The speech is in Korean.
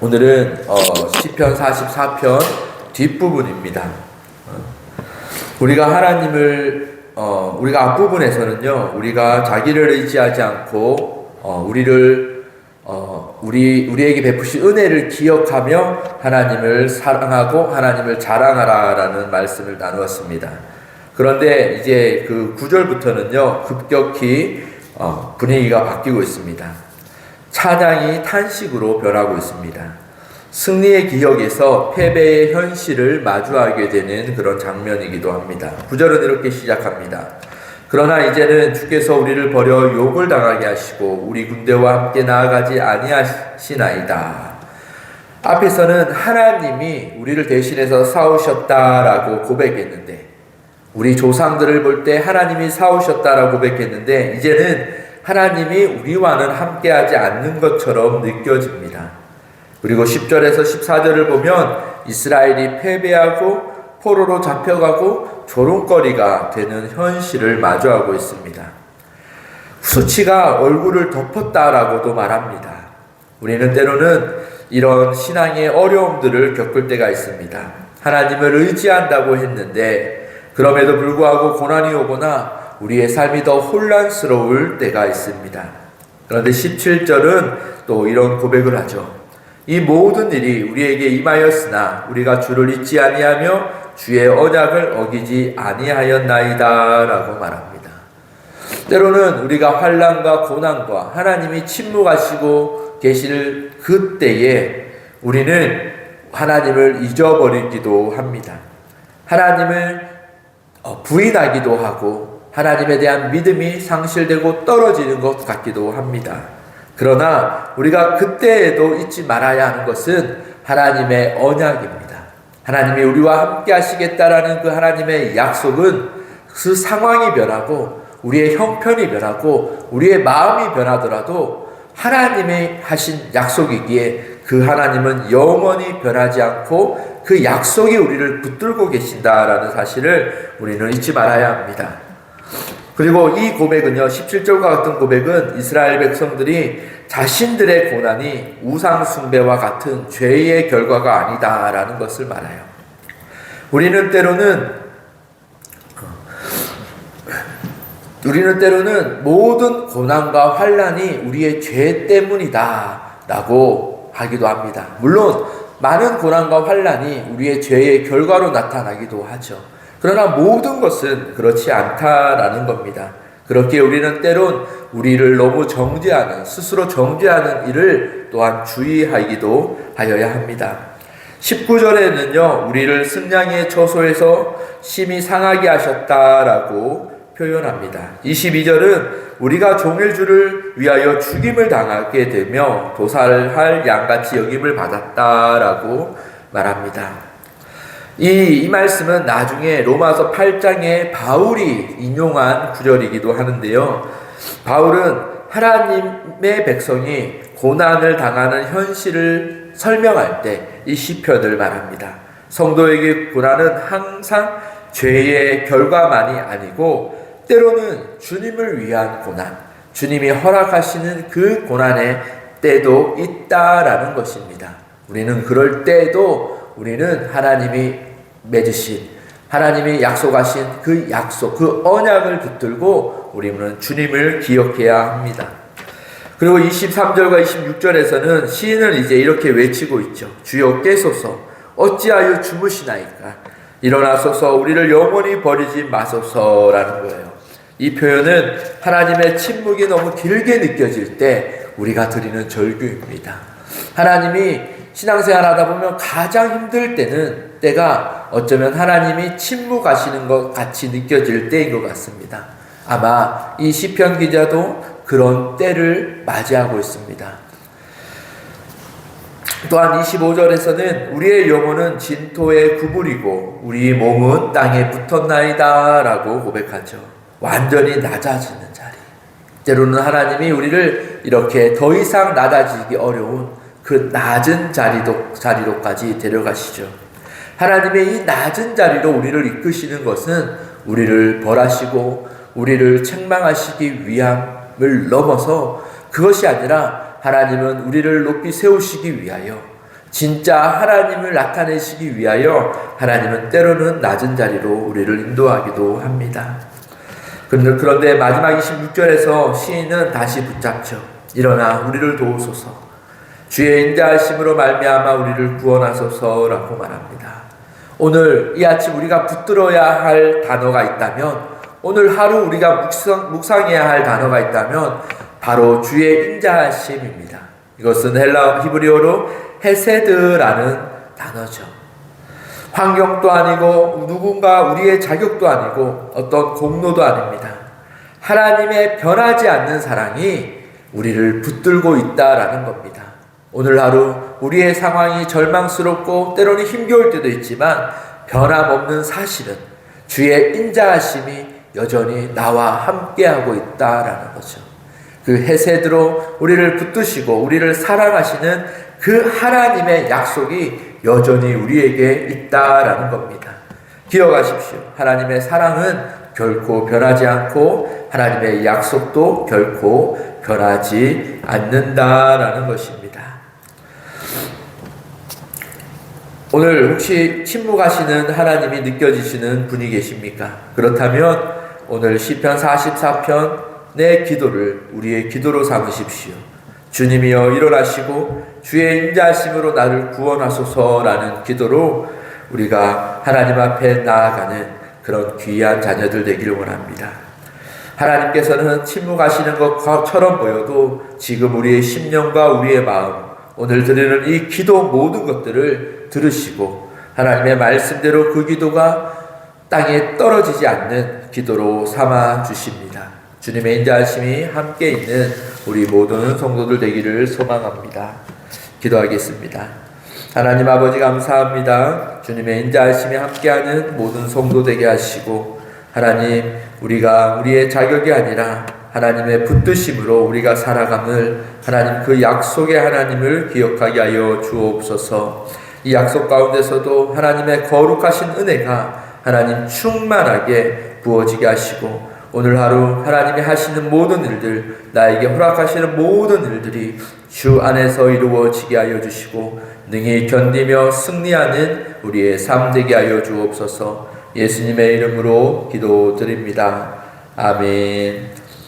오늘은 시편 44편 뒷부분입니다. 우리가 하나님을 우리가 앞부분에서는요, 우리가 자기를 의지하지 않고 우리에게 베푸신 은혜를 기억하며 하나님을 사랑하고 하나님을 자랑하라라는 말씀을 나누었습니다. 그런데 이제 그 9절부터는요, 급격히 분위기가 바뀌고 있습니다. 찬양이 탄식으로 변하고 있습니다. 승리의 기억에서 패배의 현실을 마주하게 되는 그런 장면이기도 합니다. 9절은 이렇게 시작합니다. 그러나 이제는 주께서 우리를 버려 욕을 당하게 하시고 우리 군대와 함께 나아가지 아니하시나이다. 앞에서는 하나님이 우리를 대신해서 싸우셨다라고 고백했는데, 우리 조상들을 볼 때 하나님이 싸우셨다라고 고백했는데, 이제는 하나님이 우리와는 함께하지 않는 것처럼 느껴집니다. 그리고 10절에서 14절을 보면 이스라엘이 패배하고 포로로 잡혀가고 조롱거리가 되는 현실을 마주하고 있습니다. 수치가 얼굴을 덮었다라고도 말합니다. 우리는 때로는 이런 신앙의 어려움들을 겪을 때가 있습니다. 하나님을 의지한다고 했는데 그럼에도 불구하고 고난이 오거나 우리의 삶이 더 혼란스러울 때가 있습니다. 그런데 17절은 또 이런 고백을 하죠. 이 모든 일이 우리에게 임하였으나 우리가 주를 잊지 아니하며 주의 언약을 어기지 아니하였나이다 라고 말합니다. 때로는 우리가 환난과 고난과 하나님이 침묵하시고 계실 그때에 우리는 하나님을 잊어버리기도 합니다. 하나님을 부인하기도 하고 하나님에 대한 믿음이 상실되고 떨어지는 것 같기도 합니다. 그러나 우리가 그때에도 잊지 말아야 하는 것은 하나님의 언약입니다. 하나님이 우리와 함께 하시겠다라는 그 하나님의 약속은 그 상황이 변하고 우리의 형편이 변하고 우리의 마음이 변하더라도 하나님이 하신 약속이기에 그 하나님은 영원히 변하지 않고 그 약속이 우리를 붙들고 계신다라는 사실을 우리는 잊지 말아야 합니다. 그리고 이 고백은요, 17절과 같은 고백은 이스라엘 백성들이 자신들의 고난이 우상 숭배와 같은 죄의 결과가 아니다라는 것을 말해요. 우리는 때로는 모든 고난과 환난이 우리의 죄 때문이다라고 하기도 합니다. 물론 많은 고난과 환난이 우리의 죄의 결과로 나타나기도 하죠. 그러나 모든 것은 그렇지 않다라는 겁니다. 그렇게 우리는 때론 우리를 너무 스스로 정죄하는 일을 또한 주의하기도 하여야 합니다. 19절에는요, 우리를 승냥이의 처소에서 심히 상하게 하셨다라고 표현합니다. 22절은 우리가 종일 주를 위하여 죽임을 당하게 되며 도살할 양같이 여김을 받았다라고 말합니다. 이 말씀은 나중에 로마서 8장에 바울이 인용한 구절이기도 하는데요. 바울은 하나님의 백성이 고난을 당하는 현실을 설명할 때 이 시편을 말합니다. 성도에게 고난은 항상 죄의 결과만이 아니고 때로는 주님을 위한 고난, 주님이 허락하시는 그 고난의 때도 있다라는 것입니다. 우리는 그럴 때에도 우리는 하나님이 맺으신, 하나님이 약속하신 그 약속, 그 언약을 붙들고 우리는 주님을 기억해야 합니다. 그리고 23절과 26절에서는 시인은 이제 이렇게 외치고 있죠. 주여 깨소서, 어찌하여 주무시나이까? 일어나소서, 우리를 영원히 버리지 마소서라는 거예요. 이 표현은 하나님의 침묵이 너무 길게 느껴질 때 우리가 드리는 절규입니다. 하나님이 신앙생활 하다 보면 가장 힘들 때가 어쩌면 하나님이 침묵하시는 것 같이 느껴질 때인 것 같습니다. 아마 이 시편 기자도 그런 때를 맞이하고 있습니다. 또한 25절에서는 우리의 영혼은 진토에 구부리고 우리 몸은 땅에 붙었나이다 라고 고백하죠. 완전히 낮아지는 자리. 때로는 하나님이 우리를 이렇게 더 이상 낮아지기 어려운 그 낮은 자리로까지 데려가시죠. 하나님의 이 낮은 자리로 우리를 이끄시는 것은 우리를 벌하시고 우리를 책망하시기 위함을 넘어서 그것이 아니라 하나님은 우리를 높이 세우시기 위하여 진짜 하나님을 나타내시기 위하여 하나님은 때로는 낮은 자리로 우리를 인도하기도 합니다. 그런데 마지막 26절에서 시인은 다시 붙잡죠. 일어나 우리를 도우소서, 주의 인자하심으로 말미암아 우리를 구원하소서라고 말합니다. 오늘 이 아침 우리가 붙들어야 할 단어가 있다면, 오늘 하루 우리가 묵상해야 할 단어가 있다면 바로 주의 인자하심입니다. 이것은 히브리어로 헤세드라는 단어죠. 환경도 아니고 누군가 우리의 자격도 아니고 어떤 공로도 아닙니다. 하나님의 변하지 않는 사랑이 우리를 붙들고 있다라는 겁니다. 오늘 하루 우리의 상황이 절망스럽고 때로는 힘겨울 때도 있지만 변함없는 사실은 주의 인자하심이 여전히 나와 함께하고 있다라는 거죠. 그 헤세드로 우리를 붙드시고 우리를 사랑하시는 그 하나님의 약속이 여전히 우리에게 있다라는 겁니다. 기억하십시오. 하나님의 사랑은 결코 변하지 않고 하나님의 약속도 결코 변하지 않는다라는 것입니다. 오늘 혹시 침묵하시는 하나님이 느껴지시는 분이 계십니까? 그렇다면 오늘 시편 44편 내 기도를 우리의 기도로 삼으십시오. 주님이여 일어나시고 주의 인자하심으로 나를 구원하소서라는 기도로 우리가 하나님 앞에 나아가는 그런 귀한 자녀들 되기를 원합니다. 하나님께서는 침묵하시는 것처럼 보여도 지금 우리의 심령과 우리의 마음, 오늘 드리는 이 기도 모든 것들을 들으시고 하나님의 말씀대로 그 기도가 땅에 떨어지지 않는 기도로 삼아 주십니다. 주님의 인자하심이 함께 있는 우리 모든 성도들 되기를 소망합니다. 기도하겠습니다. 하나님 아버지 감사합니다. 주님의 인자하심이 함께하는 모든 성도 되게 하시고 하나님 우리가 우리의 자격이 아니라 하나님의 붙드심으로 우리가 살아감을 하나님 그 약속의 하나님을 기억하게 하여 주옵소서. 이 약속 가운데서도 하나님의 거룩하신 은혜가 하나님 충만하게 부어지게 하시고 오늘 하루 하나님이 하시는 모든 일들, 나에게 허락하시는 모든 일들이 주 안에서 이루어지게 하여 주시고 능히 견디며 승리하는 우리의 삶 되게 하여 주옵소서. 예수님의 이름으로 기도드립니다. 아멘.